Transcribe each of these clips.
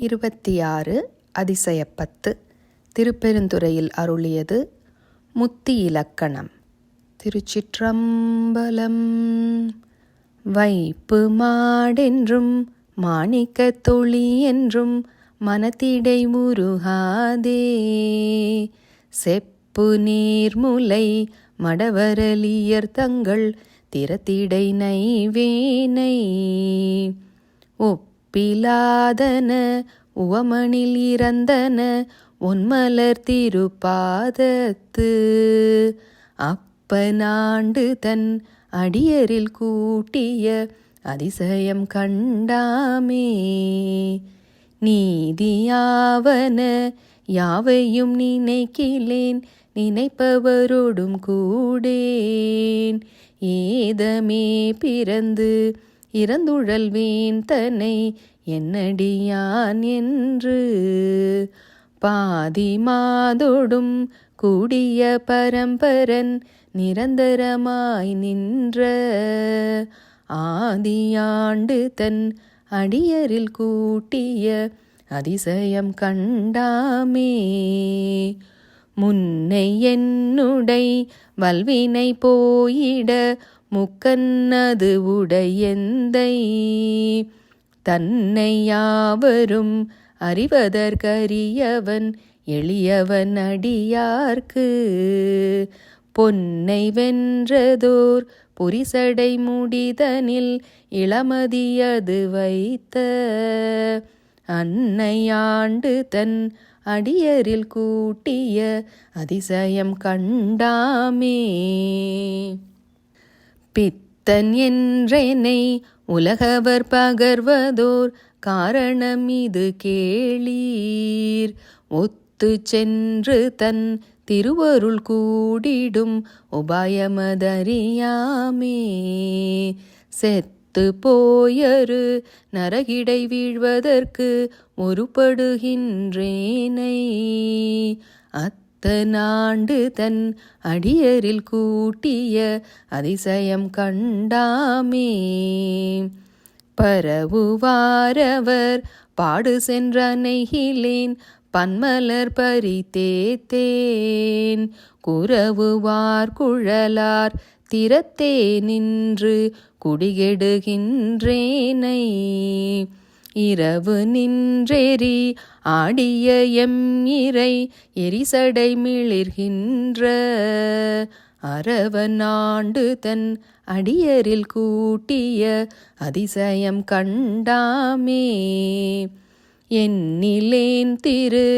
26 அதிசயப்பத்து திருப்பெருந்துறையில் அருளியது முத்தி இலக்கணம். திருச்சிற்றம்பலம். வைப்பு மாடென்றும் மாணிக்கத் தொளி என்றும் மனத்திடை முருகாதே, செப்பு நீர்முலை மடவரலியர் தங்கள் திறத்திடை நைவேனை, ஒப்பிலாதன உவமனில் இறந்தன ஒன்மலர் திருப்பாதத்து, அப்பனாண்டு தன் அடியரில் கூட்டிய அதிசயம் கண்டாமே. நீதியாவன யாவையும் நினைக்கிலேன், நினைப்பவரோடும் கூடேன், ஏதமே பிறந்து இறந்துழல்வேன் தன்னை என்னடியான் என்று, பாதி மாதோடும் கூடிய பரம்பரன் நிரந்தரமாய் நின்ற, ஆதியாண்டு தன் அடியரில் கூட்டிய அதிசயம் கண்டாமே. முன்னை என்னுடை வல்வினை போயிட முக்கன்னது உடையெந்தை, தன்னை யாவரும் அறிவதற்கரியவன் எளியவன் அடியார்க்கு, பொன்னை வென்றதோர் புரிசடை முடிதனில் இளமதியது வைத்த, அன்னையாண்டு தன் அடியரில் கூட்டிய அதிசயம் கண்டாமே. பித்தன் என்றெனை உலகவர் பகர்வதோர் காரணம் இது கேளீர், ஒத்து சென்று தன் திருவருள் கூடிடும் உபாயமதறியாமே. செத்து போயரு நரகிடை வீழ்வதற்கு ஒருபடுகின்றேனை, அத்தனாண்டு தன் அடியரில் கூட்டிய அதிசயம் கண்டாமே. பரவுவாரவர் பாடு சென்ற நெகிலேன் பன்மலர் பறித்தேத்தேன், குரவுவார் குழலார் திறத்தே நின்று குடிகெடுகின்றேனை, இரவு நின்றேறி ஆடிய எம் இறை எரிசடை மிளிர்கின்ற, அரவனாண்டு தன் அடியரில் கூட்டிய அதிசயம் கண்டாமே. எண்ணிலேன் திரு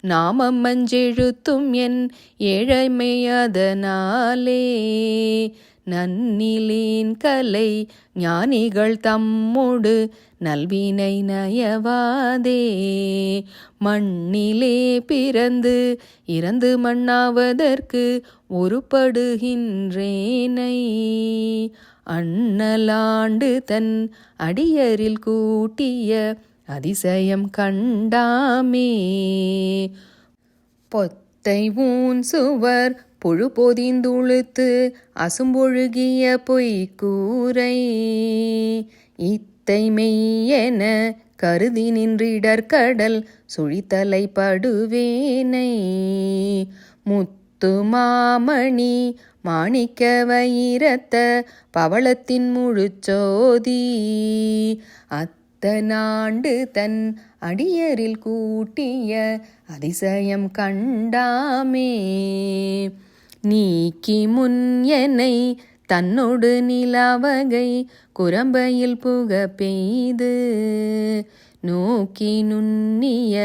நாமம் மஞ்செழுத்தும் என் ஏழைமை அதனாலே, நன்னிலேன் கலை ஞானிகள் தம்மோடு நல்வினை நயவாதே, மண்ணிலே பிறந்து இறந்து மண்ணாவதற்கு ஒருபடுகின்றேனை, அண்ணலாண்டு தன் அடியரில் கூட்டிய அதிசயம் கண்டாமே. பொத்தை ஊன் சுவர் புழு பொதிந்துளுத்து அசும்பொழுகிய பொய்க்கூரை, இத்தை மெய்யென கருதி நின்றிடற்கடல் சுழித்தலை படுவேனை, முத்து மாமணி மாணிக்க வைரத்த பவளத்தின் முழுச்சோதி, அத்தனாண்டு தன் அடியரில் கூட்டிய அதிசயம் கண்டாமே. நீக்கி முன் என்னை தன்னோடு நிலவகை குரம்பையில் புக பெய்து, நோக்கி நுண்ணிய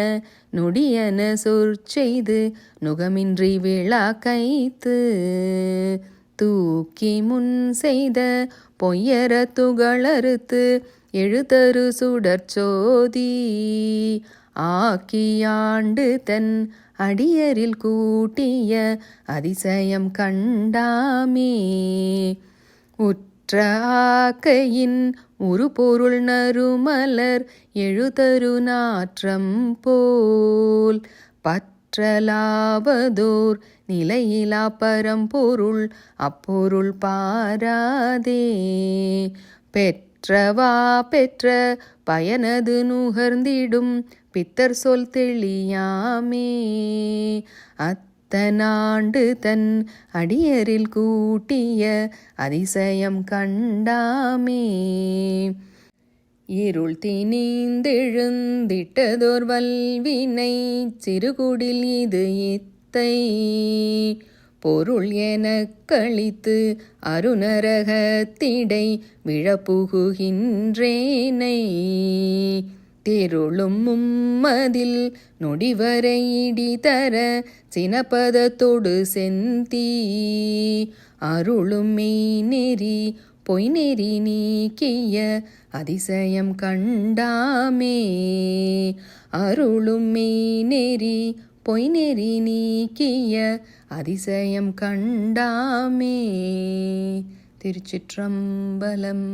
நொடியன சொற்செய்து நுகமின்றி விழா கைத்து, தூக்கி முன் செய்த பொய்யர துகளறுத்து எழுதரு சுடற்சோதி, ஆக்கியாண்டு தன் அடியரில் கூட்டிய அதிசயம் கண்டாமே. உற்ற ஆக்கையின் ஒரு பொருள் நறுமலர் எழுதரு நாற்றம் போல், பற்றலாவதோர் நிலையிலா பரம்பொருள் அப்பொருள் பாராதே, பெற்ற பெற்றவா பெற்ற பயனது நுகர்ந்திடும் பித்தர் சொல் தெளியாமே. அத்தனாண்டு தன் அடியரில் கூட்டிய அதிசயம் கண்டாமே. இருள் திணிந்தெழுந்திட்டதோர் வல்வினை சிறுகுடில் இது இத்தை பொருள் எனக் கழித்து அருநரகத்திடை விழப்புகுகின்றேனை. திருளும் மும்மதில் நொடிவரை இடிதர சினப்பதத்தொடு செந்தீ அருளும் மெய்நெறி பொய்நெறி நீக்கிய அதிசயம் கண்டாமே. அருளும் மெய்நெறி பொய்நெறி நீக்கிய அதிசயம் கண்டாமே. திருச்சிற்றம்பலம்.